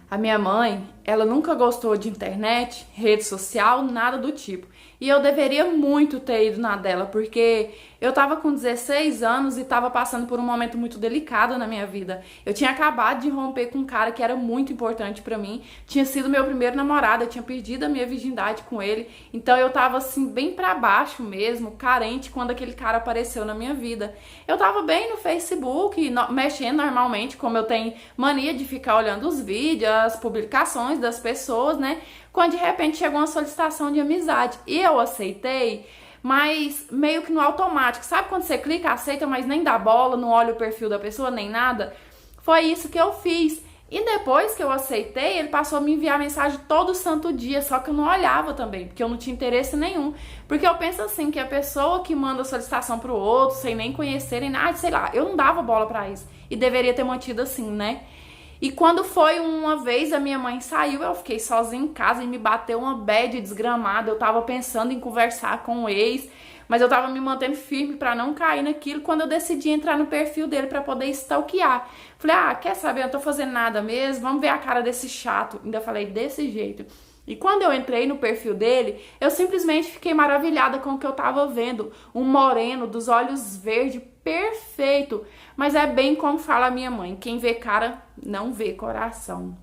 A minha mãe, ela nunca gostou de internet, rede social, nada do tipo. E eu deveria muito ter ido na dela, porque eu tava com 16 anos e tava passando por um momento muito delicado na minha vida. Eu tinha acabado de romper com um cara que era muito importante pra mim, tinha sido meu primeiro namorado, eu tinha perdido a minha virgindade com ele. Então eu tava assim bem pra baixo mesmo, carente quando aquele cara apareceu na minha vida. Eu tava bem no Facebook, mexendo normalmente, como eu tenho mania de ficar olhando os vídeos, as publicações das pessoas, né? Quando de repente chegou uma solicitação de amizade e eu aceitei, mas meio que no automático. Sabe quando você clica, aceita, mas nem dá bola, não olha o perfil da pessoa, nem nada? Foi isso que eu fiz. E depois que eu aceitei, ele passou a me enviar mensagem todo santo dia, só que eu não olhava também, porque eu não tinha interesse nenhum. Porque eu penso assim, que a pessoa que manda solicitação pro outro, sem nem conhecerem nada, sei lá, eu não dava bola pra isso. E deveria ter mantido assim, né? E quando foi uma vez, a minha mãe saiu, eu fiquei sozinha em casa e me bateu uma bad desgramada. Eu tava pensando em conversar com o ex, mas eu tava me mantendo firme pra não cair naquilo quando eu decidi entrar no perfil dele pra poder stalkear. Falei, quer saber, eu não tô fazendo nada mesmo, vamos ver a cara desse chato. Ainda falei desse jeito. E quando eu entrei no perfil dele, eu simplesmente fiquei maravilhada com o que eu tava vendo. Um moreno, dos olhos verdes, perfeito. Mas é bem como fala a minha mãe, quem vê cara não vê coração.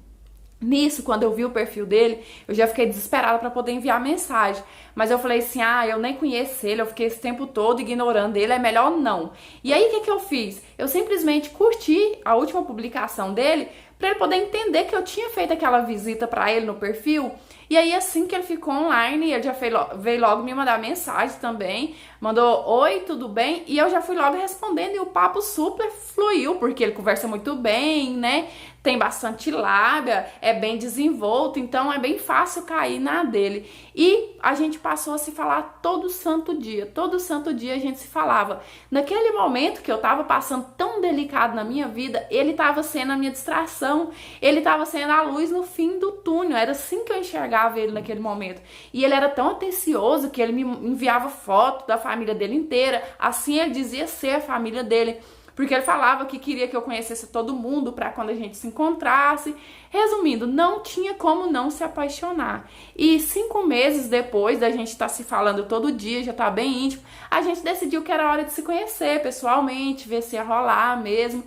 Nisso, quando eu vi o perfil dele, eu já fiquei desesperada para poder enviar mensagem. Mas eu falei assim, eu nem conheço ele, eu fiquei esse tempo todo ignorando ele, é melhor não. E aí, o que eu fiz? Eu simplesmente curti a última publicação dele para ele poder entender que eu tinha feito aquela visita para ele no perfil. E aí, assim que ele ficou online, ele já veio logo me mandar mensagem também, mandou, oi, tudo bem? E eu já fui logo respondendo e o papo super fluiu, porque ele conversa muito bem, né? Tem bastante lábia, é bem desenvolto, então é bem fácil cair na dele. E a gente passou a se falar todo santo dia a gente se falava. Naquele momento que eu tava passando tão delicado na minha vida, ele tava sendo a minha distração, ele tava sendo a luz no fim do túnel, era assim que eu enxergava ele naquele momento. E ele era tão atencioso que ele me enviava foto da família dele inteira, assim ele dizia ser a família dele. Porque ele falava que queria que eu conhecesse todo mundo para quando a gente se encontrasse. Resumindo, não tinha como não se apaixonar. E 5 meses depois da gente estar se falando todo dia, já tá bem íntimo, a gente decidiu que era hora de se conhecer pessoalmente, ver se ia rolar mesmo.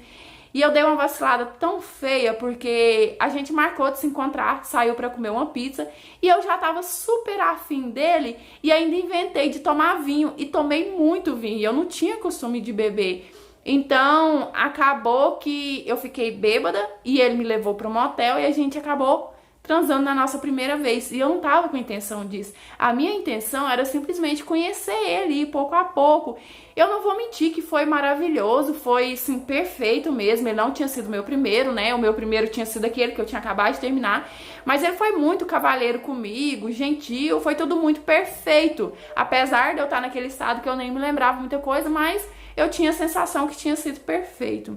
E eu dei uma vacilada tão feia, porque a gente marcou de se encontrar, saiu pra comer uma pizza, e eu já tava super afim dele, e ainda inventei de tomar vinho, e tomei muito vinho, e eu não tinha costume de beber. Então, acabou que eu fiquei bêbada e ele me levou para um motel e a gente acabou transando na nossa primeira vez. E eu não tava com intenção disso. A minha intenção era simplesmente conhecer ele, ir pouco a pouco. Eu não vou mentir que foi maravilhoso, foi, assim, perfeito mesmo. Ele não tinha sido meu primeiro, né? O meu primeiro tinha sido aquele que eu tinha acabado de terminar. Mas ele foi muito cavalheiro comigo, gentil, foi tudo muito perfeito. Apesar de eu estar naquele estado que eu nem me lembrava muita coisa, mas eu tinha a sensação que tinha sido perfeito.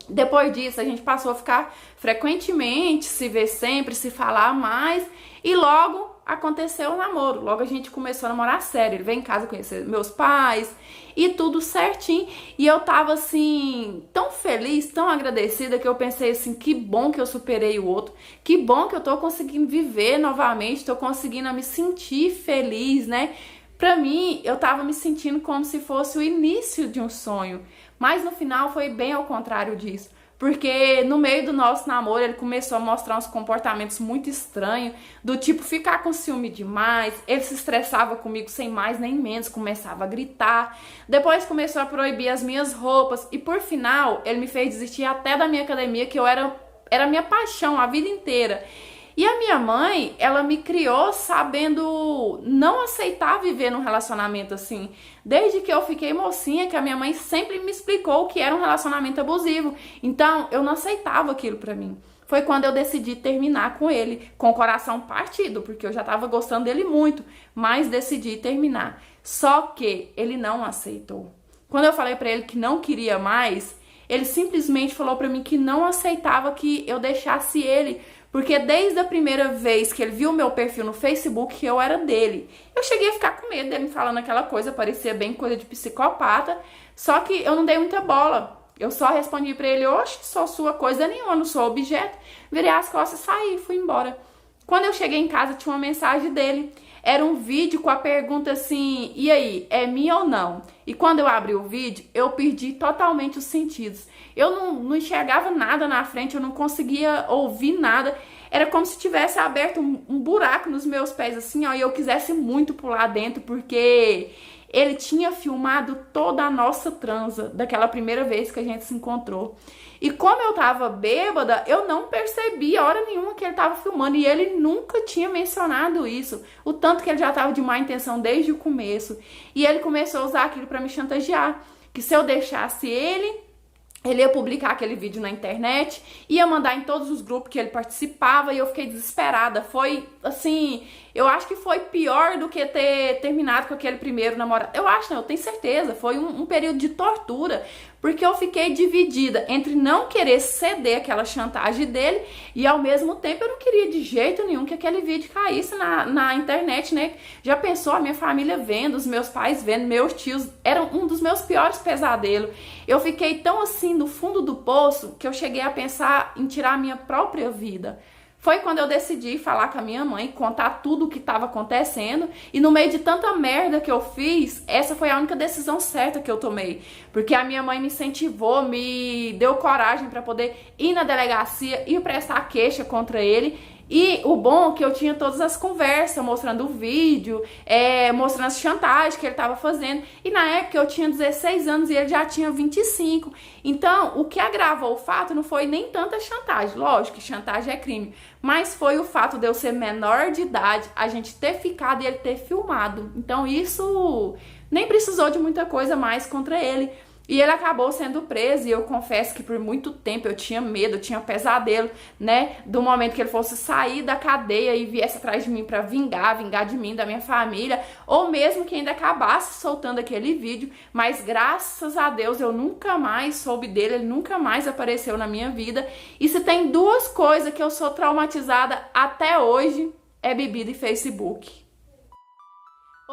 Depois disso, a gente passou a ficar frequentemente, se ver sempre, se falar mais. E logo aconteceu o namoro. Logo a gente começou a namorar sério. Ele veio em casa conhecer meus pais e tudo certinho. E eu tava assim, tão feliz, tão agradecida, que eu pensei assim, que bom que eu superei o outro. Que bom que eu tô conseguindo viver novamente, tô conseguindo me sentir feliz, né? Pra mim, eu tava me sentindo como se fosse o início de um sonho. Mas no final foi bem ao contrário disso. Porque no meio do nosso namoro ele começou a mostrar uns comportamentos muito estranhos, do tipo ficar com ciúme demais, ele se estressava comigo sem mais nem menos, começava a gritar, depois começou a proibir as minhas roupas e por final ele me fez desistir até da minha academia, que era minha paixão a vida inteira. E a minha mãe, ela me criou sabendo não aceitar viver num relacionamento assim. Desde que eu fiquei mocinha, que a minha mãe sempre me explicou o que era um relacionamento abusivo. Então, eu não aceitava aquilo pra mim. Foi quando eu decidi terminar com ele, com o coração partido, porque eu já tava gostando dele muito, mas decidi terminar. Só que ele não aceitou. Quando eu falei pra ele que não queria mais, ele simplesmente falou pra mim que não aceitava que eu deixasse ele, porque desde a primeira vez que ele viu o meu perfil no Facebook, eu era dele. Eu cheguei a ficar com medo dele me falando aquela coisa, parecia bem coisa de psicopata, só que eu não dei muita bola. Eu só respondi pra ele, oxe, sou sua coisa nenhuma, não sou objeto. Virei as costas, saí, fui embora. Quando eu cheguei em casa, tinha uma mensagem dele. Era um vídeo com a pergunta assim, e aí, é minha ou não? E quando eu abri o vídeo, eu perdi totalmente os sentidos. Eu não enxergava nada na frente, eu não conseguia ouvir nada. Era como se tivesse aberto um buraco nos meus pés, assim, ó, e eu quisesse muito pular dentro, porque ele tinha filmado toda a nossa transa daquela primeira vez que a gente se encontrou. E como eu tava bêbada, eu não percebi a hora nenhuma que ele tava filmando. E ele nunca tinha mencionado isso. O tanto que ele já tava de má intenção desde o começo. E ele começou a usar aquilo pra me chantagear. Que se eu deixasse ele ia publicar aquele vídeo na internet, ia mandar em todos os grupos que ele participava e eu fiquei desesperada. Foi, assim, eu acho que foi pior do que ter terminado com aquele primeiro namorado. Eu acho, não, eu tenho certeza. Foi um período de tortura, porque eu fiquei dividida entre não querer ceder aquela chantagem dele e ao mesmo tempo eu não queria de jeito nenhum que aquele vídeo caísse na internet, né? Já pensou, a minha família vendo, os meus pais vendo, meus tios, era um dos meus piores pesadelos. Eu fiquei tão assim no fundo do poço que eu cheguei a pensar em tirar a minha própria vida. Foi quando eu decidi falar com a minha mãe, contar tudo o que estava acontecendo. E no meio de tanta merda que eu fiz, essa foi a única decisão certa que eu tomei. Porque a minha mãe me incentivou, me deu coragem para poder ir na delegacia e prestar queixa contra ele. E o bom é que eu tinha todas as conversas, mostrando o vídeo, mostrando as chantagens que ele estava fazendo. E na época eu tinha 16 anos e ele já tinha 25. Então, o que agravou o fato não foi nem tanta chantagem. Lógico que chantagem é crime. Mas foi o fato de eu ser menor de idade, a gente ter ficado e ele ter filmado. Então, isso nem precisou de muita coisa mais contra ele. E ele acabou sendo preso e eu confesso que por muito tempo eu tinha medo, eu tinha pesadelo, né? Do momento que ele fosse sair da cadeia e viesse atrás de mim pra vingar de mim, da minha família, ou mesmo que ainda acabasse soltando aquele vídeo. Mas graças a Deus eu nunca mais soube dele, ele nunca mais apareceu na minha vida. E se tem duas coisas que eu sou traumatizada até hoje, é bebida e Facebook.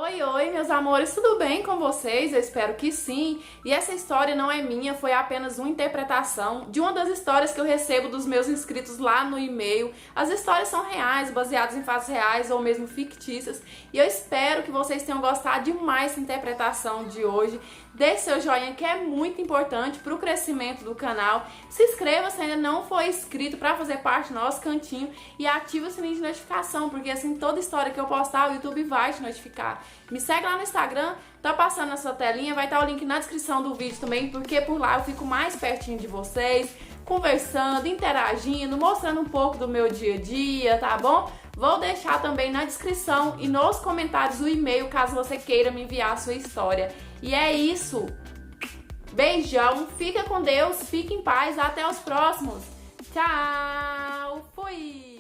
Oi, meus amores, tudo bem com vocês? Eu espero que sim. E essa história não é minha, foi apenas uma interpretação de uma das histórias que eu recebo dos meus inscritos lá no e-mail. As histórias são reais, baseadas em fatos reais ou mesmo fictícias. E eu espero que vocês tenham gostado demais dessa interpretação de hoje. Deixe seu joinha, que é muito importante para o crescimento do canal. Se inscreva se ainda não for inscrito para fazer parte do nosso cantinho e ative o sininho de notificação, porque assim toda história que eu postar o YouTube vai te notificar. Me segue lá no Instagram, tá passando na sua telinha, vai estar o link na descrição do vídeo também, porque por lá eu fico mais pertinho de vocês, conversando, interagindo, mostrando um pouco do meu dia a dia, tá bom? Vou deixar também na descrição e nos comentários o e-mail, caso você queira me enviar a sua história. E é isso. Beijão, fica com Deus, fique em paz, até os próximos. Tchau, fui!